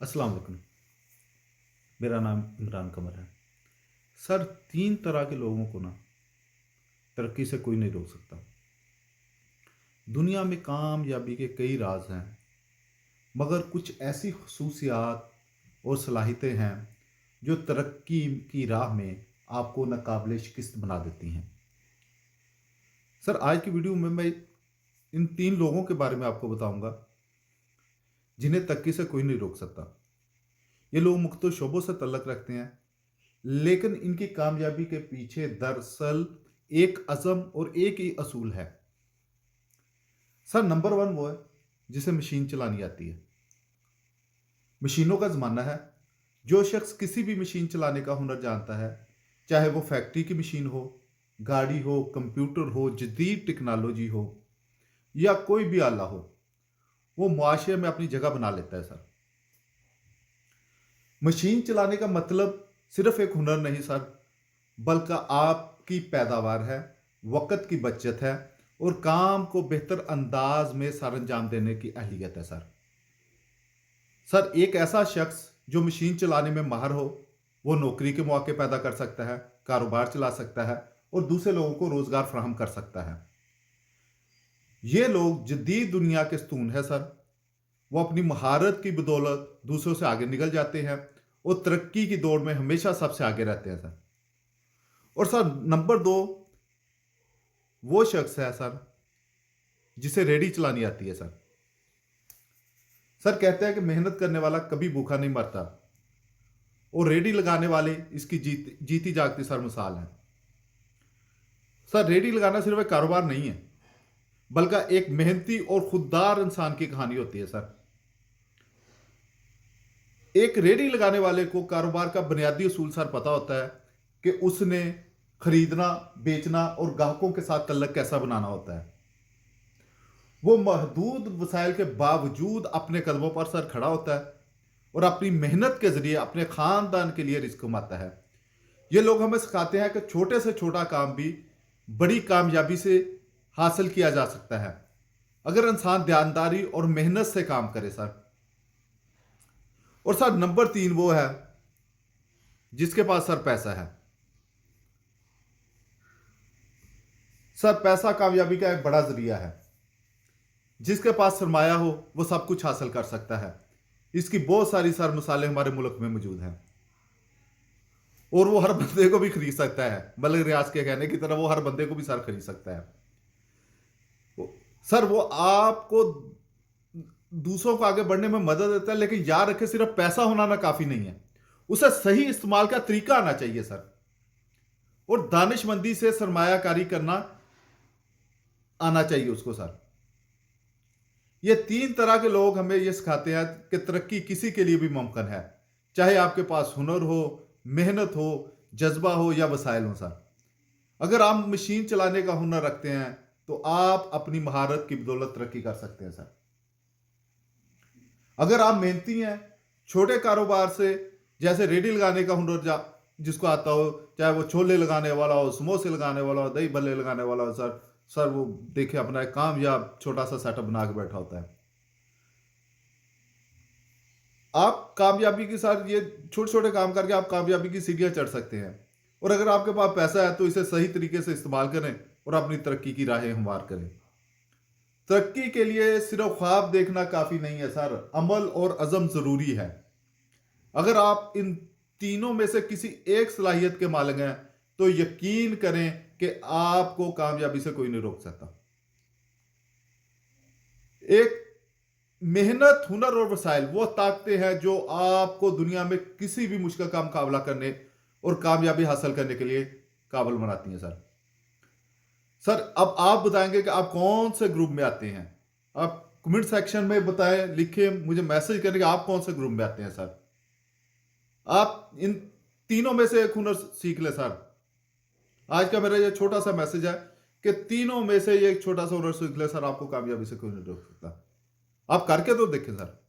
अस्सलाम वालेकुम। मेरा नाम इमरान कमर है। सर, 3 तरह के लोगों को ना तरक्की से कोई नहीं रोक सकता। दुनिया में कामयाबी के कई राज हैं, मगर कुछ ऐसी खसूसियात और सलाहियतें हैं जो तरक्की की राह में आपको नाकाबिले शिकस्त बना देती हैं। सर, आज की वीडियो में मैं इन 3 लोगों के बारे में आपको बताऊंगा जिन्हें तरक्की से कोई नहीं रोक सकता। ये लोग मुख्तलिफ शोबों से तल्लक रखते हैं, लेकिन इनकी कामयाबी के पीछे दरअसल एक अज़म और एक ही असूल है। सर, नंबर 1 वो है जिसे मशीन चलानी आती है। मशीनों का ज़माना है। जो शख्स किसी भी मशीन चलाने का हुनर जानता है, चाहे वो फैक्ट्री की मशीन हो, गाड़ी हो, कंप्यूटर हो, जदीद टेक्नोलॉजी हो या कोई भी आला हो, वो मुआशरे में अपनी जगह बना लेता है। सर, मशीन चलाने का मतलब सिर्फ एक हुनर नहीं सर, बल्कि आपकी पैदावार है, वक़्त की बचत है और काम को बेहतर अंदाज में सर अंजाम देने की अहलियत है। सर, एक ऐसा शख्स जो मशीन चलाने में माहिर हो, वो नौकरी के मौके पैदा कर सकता है, कारोबार चला सकता है और दूसरे लोगों को रोज़गार फराहम कर सकता है। ये लोग जदीद दुनिया के स्तून है सर। वो अपनी महारत की बदौलत दूसरों से आगे निकल जाते हैं और तरक्की की दौड़ में हमेशा सबसे आगे रहते हैं सर। और सर, नंबर 2 वो शख्स है सर जिसे रेडी चलानी आती है। सर सर कहते हैं कि मेहनत करने वाला कभी भूखा नहीं मरता और रेडी लगाने वाले इसकी जीती जागती सर मिसाल है। सर, रेडी लगाना सिर्फ एक कारोबार नहीं है, बल्कि एक मेहनती और खुददार इंसान की कहानी होती है। सर, एक रेडी लगाने वाले को कारोबार का बुनियादी उसूल सर पता होता है कि उसने खरीदना, बेचना और ग्राहकों के साथ तल्लक कैसा बनाना होता है। वो महदूद वसाइल के बावजूद अपने कदमों पर सर खड़ा होता है और अपनी मेहनत के जरिए अपने खानदान के लिए रिस्क कमाता है। ये लोग हमें सिखाते हैं कि छोटे से छोटा काम भी बड़ी कामयाबी से हासिल किया जा सकता है, अगर इंसान ध्यानदारी और मेहनत से काम करे। सर, और सर, नंबर 3 वो है जिसके पास सर पैसा है। सर, पैसा कामयाबी का एक बड़ा जरिया है। जिसके पास सरमाया हो वो सब कुछ हासिल कर सकता है। इसकी बहुत सारी सर मिसालें हमारे मुल्क में मौजूद हैं और वो हर बंदे को भी खरीद सकता है। मलिक रियाज के कहने की तरह वो हर बंदे को भी सर खरीद सकता है। सर, वो आपको दूसरों को आगे बढ़ने में मदद देता है, लेकिन याद रखें सिर्फ पैसा होना ना काफी नहीं है, उसे सही इस्तेमाल का तरीका आना चाहिए सर, और दानिशमंदी से सरमायाकारी करना आना चाहिए उसको। सर, ये 3 तरह के लोग हमें ये सिखाते हैं कि तरक्की किसी के लिए भी मुमकिन है, चाहे आपके पास हुनर हो, मेहनत हो, जज्बा हो या वसाइल हो। सर, अगर आप मशीन चलाने का हुनर रखते हैं तो आप अपनी महारत की बदौलत तरक्की कर सकते हैं। सर, अगर आप मेहनती हैं, छोटे कारोबार से जैसे रेडी लगाने का हुनर जिसको आता हो, चाहे वो छोले लगाने वाला हो, समोसे लगाने वाला हो, दही भल्ले लगाने वाला हो, सर वो देखे अपना एक कामयाब छोटा सा सेटअप बना के बैठा होता है। आप कामयाबी के साथ ये छोटे छोटे काम करके आप कामयाबी की सीढ़ियां चढ़ सकते हैं। और अगर आपके पास पैसा है तो इसे सही तरीके से इस्तेमाल करें और अपनी तरक्की की राहें हमवार करें। तरक्की के लिए सिर्फ ख्वाब देखना काफी नहीं है सर, अमल और अज़म जरूरी है। अगर आप इन तीनों में से किसी एक सलाहियत के मालिक हैं तो यकीन करें कि आपको कामयाबी से कोई नहीं रोक सकता। एक मेहनत, हुनर और वसाइल वो ताकतें हैं जो आपको दुनिया में किसी भी मुश्किल का मुकाबला करने और कामयाबी हासिल करने के लिए काबिल बनाती हैं। सर, अब आप बताएंगे कि आप कौन से ग्रुप में आते हैं। आप कमेंट सेक्शन में बताएं, लिखें, मुझे मैसेज करें कि आप कौन से ग्रुप में आते हैं। सर, आप इन तीनों में से एक हुनर सीख ले। सर, आज का मेरा ये छोटा सा मैसेज है कि तीनों में से ये एक छोटा सा हुनर सीख ले सर, आपको कामयाबी से कोई नहीं रोक सकता। आप करके तो देखें सर।